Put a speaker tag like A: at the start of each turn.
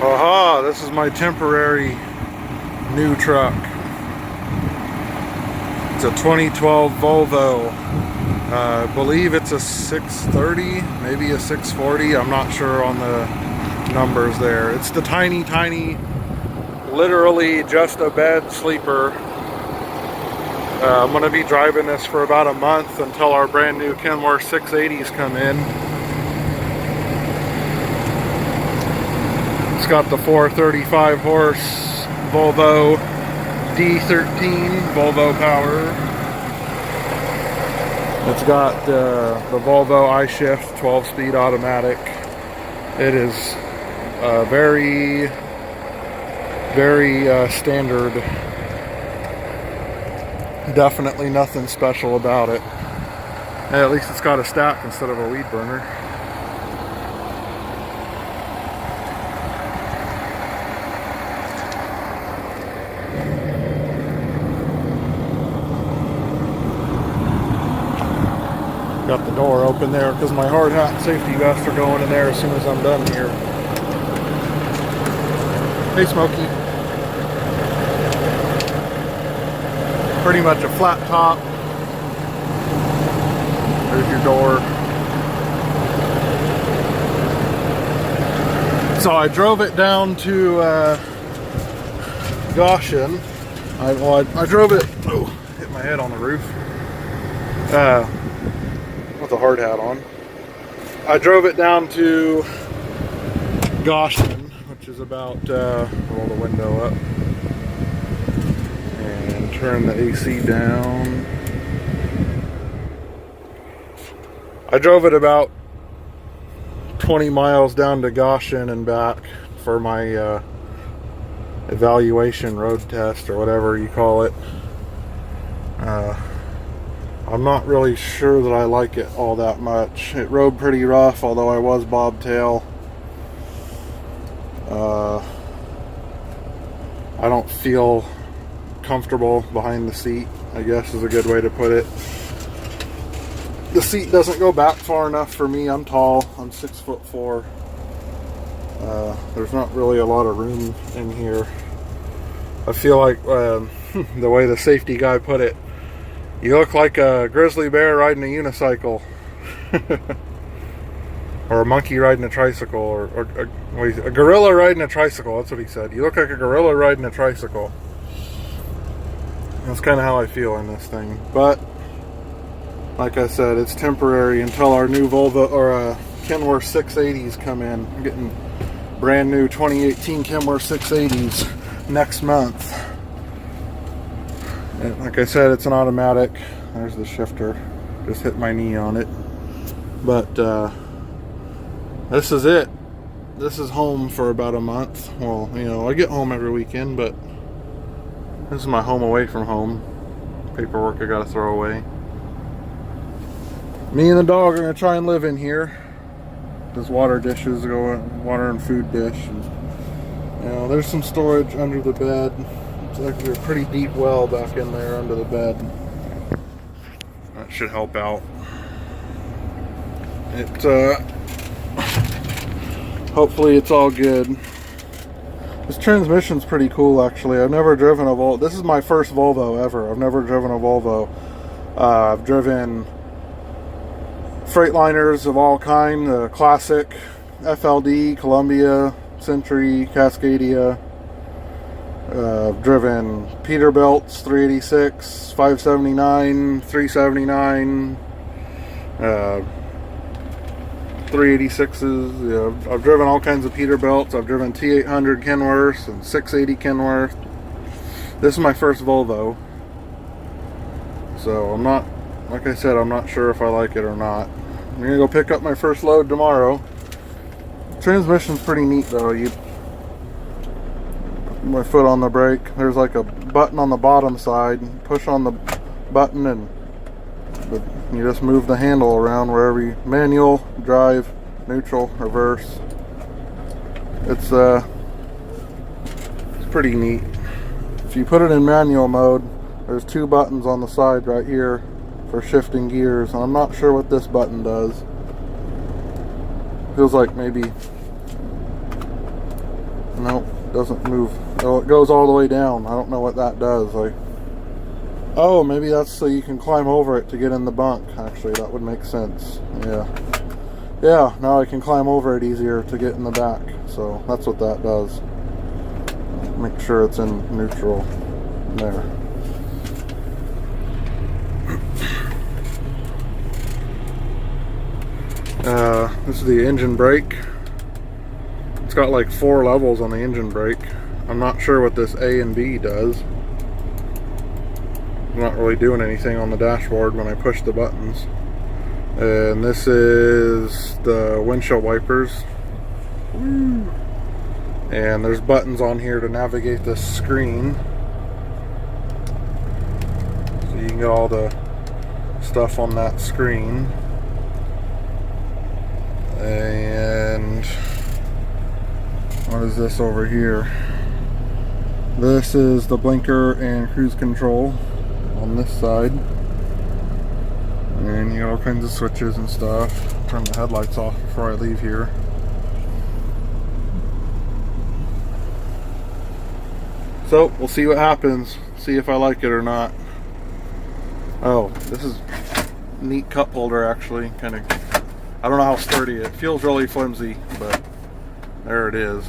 A: Aha, this is my temporary new truck. It's a 2012 Volvo. I believe it's a 630, maybe a 640. I'm not sure on the numbers there. It's the tiny, literally just a bed sleeper. I'm going to be driving this for about a month until our brand new Kenworth 680s come in. It's got the 435 horse Volvo D13 Volvo power. It's got the Volvo iShift 12-speed automatic. It is very standard. Definitely nothing special about it. And at least it's got a stack instead of a weed burner. Got the door open there because my hard hat and safety vests are going in there as soon as I'm done here. Hey, Smokey. Pretty much a flat top. There's your door. So I drove it down to Goshen. I drove it. Oh, hit my head on the roof. With a hard hat on. I drove it down to Goshen, which is about roll the window up and turn the AC down. I drove it about 20 miles down to Goshen and back for my evaluation road test, or whatever you call it. I'm not really sure that I like it all that much. It rode pretty rough, although I was bobtail. I don't feel comfortable behind the seat, I guess is a good way to put it. The seat doesn't go back far enough for me. I'm tall. I'm 6'4". There's not really a lot of room in here. I feel like the way the safety guy put it, you look like a grizzly bear riding a unicycle. Or a monkey riding a tricycle, or a gorilla riding a tricycle. That's what he said. You look like a gorilla riding a tricycle. That's kind of how I feel in this thing. But like I said, it's temporary until our new Volvo or Kenworth 680s come in. I'm getting brand new 2018 Kenworth 680s next month. And like I said, it's an automatic. There's the shifter. Just hit my knee on it. But this is it. This is home for about a month. Well, you know, I get home every weekend, but this is my home away from home. Paperwork I gotta throw away. Me and the dog are gonna try and live in here. This water dishes go in, water and food dish. And, you know, there's some storage under the bed. It's actually a pretty deep well back in there under the bed. That should help out. Hopefully it's all good. This transmission's pretty cool, actually. I've never driven a Volvo. This is my first Volvo ever. I've never driven a Volvo. I've driven Freightliners of all kind, the classic, FLD, Columbia, Century, Cascadia. I've driven Peterbilt's 386, 579, 379, 386s. Yeah, I've driven all kinds of Peterbilts. I've driven T800 Kenworths and 680 Kenworth. This is my first Volvo. So I'm not, like I said, I'm not sure if I like it or not. I'm gonna go pick up my first load tomorrow. Transmission's pretty neat though. You put my foot on the brake. There's like a button on the bottom side. Push on the button and you just move the handle around wherever you manual, drive, neutral, reverse. It's pretty neat. If you put it in manual mode, there's two buttons on the side right here for shifting gears, and I'm not sure what this button does. Feels like maybe Nope, doesn't move. Oh, it goes all the way down. I don't know what that does. Oh, maybe that's so you can climb over it to get in the bunk. Actually, that would make sense. Yeah, now I can climb over it easier to get in the back. So that's what that does. Make sure it's in neutral. There. This is the engine brake. It's got like 4 levels on the engine brake. I'm not sure what this A and B does. I'm not really doing anything on the dashboard when I push the buttons. And this is the windshield wipers. Woo. And there's buttons on here to navigate this screen. So you can get all the stuff on that screen. And what is this over here? This is the blinker and cruise control on this side. And you got all kinds of switches and stuff. Turn the headlights off before I leave here. So we'll see what happens. See if I like it or not. Oh, this is a neat cup holder actually. I don't know how sturdy it feels. Really flimsy, but there it is.